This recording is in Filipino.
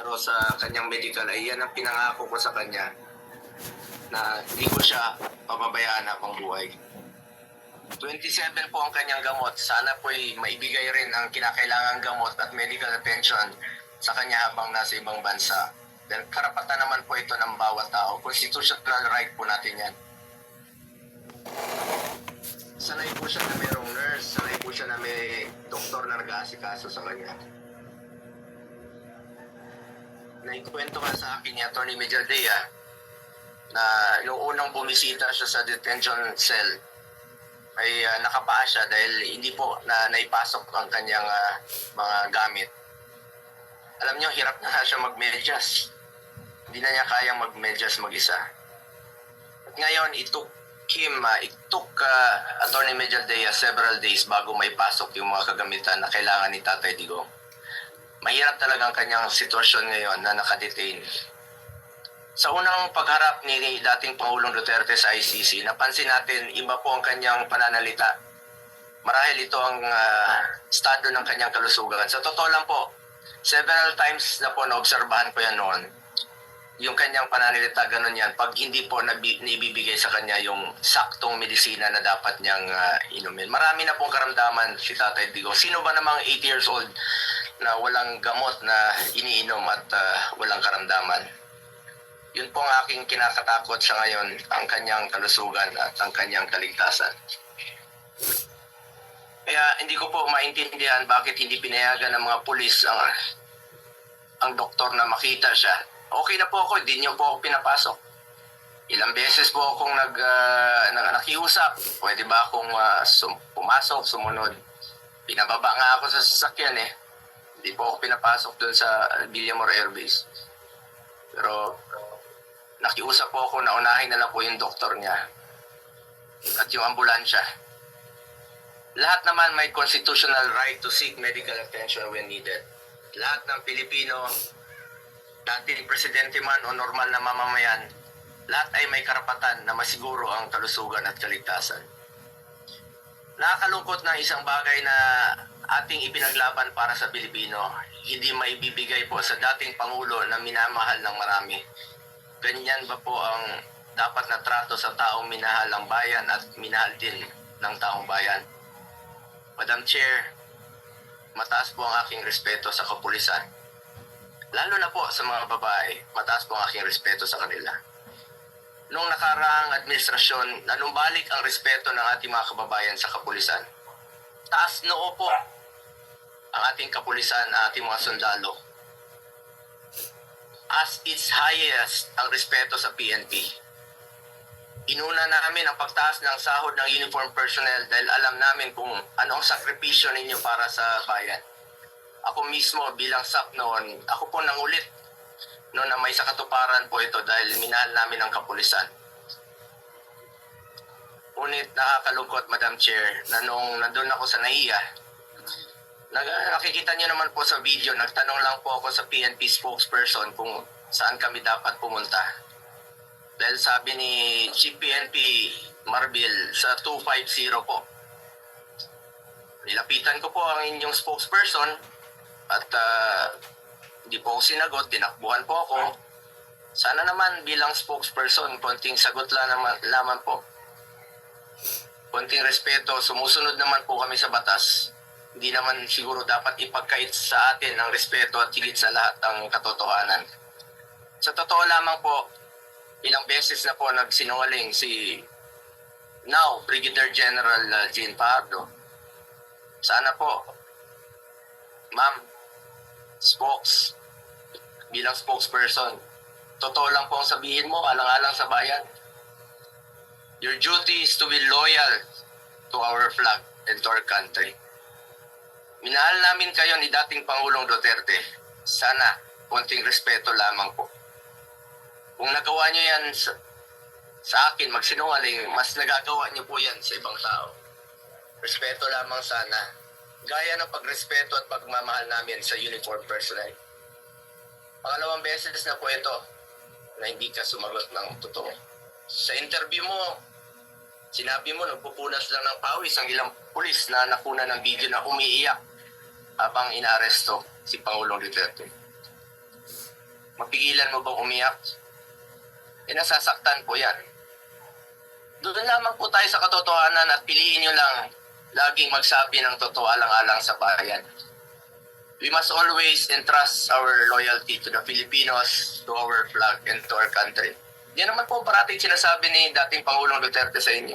Pero sa kanyang medical ay yan ang pinangako ko sa kanya na hindi ko siya pababayaan habang buhay. 27 po ang kanyang gamot. Sana po'y maibigay rin ang kinakailangang gamot at medical attention sa kanya habang nasa ibang bansa. Dahil karapatan naman po ito ng bawat tao. Constitutional right po natin yan. Sanay po siya na mayroong nurse, sanay po siya na may doktor na nag-aasikaso sa kanya. Naikwento nga sa akin ni Atty. Mejaldea na yung unang bumisita siya sa detention cell ay nakapaa siya dahil hindi po na naipasok ang kanyang mga gamit. Alam niyo, hirap na siya mag-medyas. Hindi na niya kayang mag-medyas mag-isa. At ngayon, it took Atty. Mejaldea several days bago maipasok yung mga kagamitan na kailangan ni Tatay Digong. Mahirap talaga ang kanyang sitwasyon ngayon na nakadetain. Sa unang pagharap ni dating Pangulong Duterte sa ICC, napansin natin iba po ang kanyang pananalita. Marahil ito ang estado ng kanyang kalusugan. Sa totoo lang po, several times na po naobserbahan ko yan noon. Yung kanyang pananalita, ganun yan. Pag hindi po nibibigay sa kanya yung saktong medisina na dapat niyang inumin. Marami na pong karamdaman si Tatay Digong. Sino ba namang 8 years old na walang gamot na iniinom at walang karamdaman? Yun po ang aking kinakatakot sa ngayon, ang kanyang kalusugan at ang kanyang kaligtasan. Kaya hindi ko po maintindihan bakit hindi pinayagan ng mga pulis ang doktor na makita siya. Okay na po ako, hindi niyo po ako pinapasok. Ilang beses po akong nakiusap. Pwede ba akong pumasok, sumunod? Pinababa nga ako sa sasakyan eh. Hindi po ako pinapasok doon sa Villamor Air Base. Pero nakiusap po ako na unahin na lang po yung doktor niya at yung ambulansya. Lahat naman may constitutional right to seek medical attention when needed. Lahat ng Pilipino, dating presidente man o normal na mamamayan, lahat ay may karapatan na masiguro ang kalusugan at kaligtasan. Nakakalungkot na isang bagay na ating ipinaglaban para sa Pilipino, hindi maibibigay po sa dating Pangulo na minamahal ng marami. Ganyan ba po ang dapat na trato sa taong minahal ng bayan at minahal din ng taong bayan? Madam Chair, mataas po ang aking respeto sa kapulisan. Lalo na po sa mga babae, mataas po ang aking respeto sa kanila. Noong nakaraang administrasyon, nanumbalik ang respeto ng ating mga kababayan sa kapulisan. Taas noo po ang ating kapulisan, ang ating mga sundalo. As its highest ang respeto sa PNP. Inuna namin ang pagtaas ng sahod ng uniform personnel dahil alam namin kung anong sakripisyo ninyo para sa bayan. Ako mismo bilang SAP noon, ako po nangulit noon na may sakatuparan po ito dahil minahal namin ang kapulisan. Ngunit nakakalungkot, Madam Chair, na nung nandun ako sa NAIA, nakikita niyo naman po sa video, nagtanong lang po ako sa PNP spokesperson kung saan kami dapat pumunta. Dahil sabi ni Chief PNP Marbil sa 250 po. Nilapitan ko po ang inyong spokesperson at hindi po ako sinagot, tinakbuhan po ako. Sana naman bilang spokesperson, konting sagot lamang po. Konting respeto, sumusunod naman po kami sa batas. Hindi naman siguro dapat ipagkait sa atin ang respeto at higit sa lahat ang katotohanan. Sa totoo lamang po, ilang beses na po nagsinungaling si now Brigadier General Jean Pardo. Sana po, ma'am, bilang spokesperson, totoo lang po ang sabihin mo, alang-alang sa bayan. Your duty is to be loyal to our flag and to our country. Minahal namin kayo ni dating Pangulong Duterte. Sana, konting respeto lamang po. Kung nagawa niyo yan sa akin, magsinungaling, mas nagagawa niyo po yan sa ibang tao. Respeto lamang sana. Gaya ng pagrespeto at pagmamahal namin sa uniform personnel. Pangalawang beses na po ito na hindi ka sumagot ng totoo. Sa interview mo, sinabi mo nagpupunas lang ng pawis ang ilang pulis na nakuna ng video na umiiyak habang inaaresto si Pangulong Duterte. Mapigilan mo bang umiyak? Nasasaktan po yan. Doon lamang po tayo sa katotohanan at piliin nyo lang laging magsabi ng totoo alang-alang sa bayan. We must always entrust our loyalty to the Filipinos, to our flag, and to our country. Yan naman po parating sinasabi ni dating Pangulong Duterte sa inyo.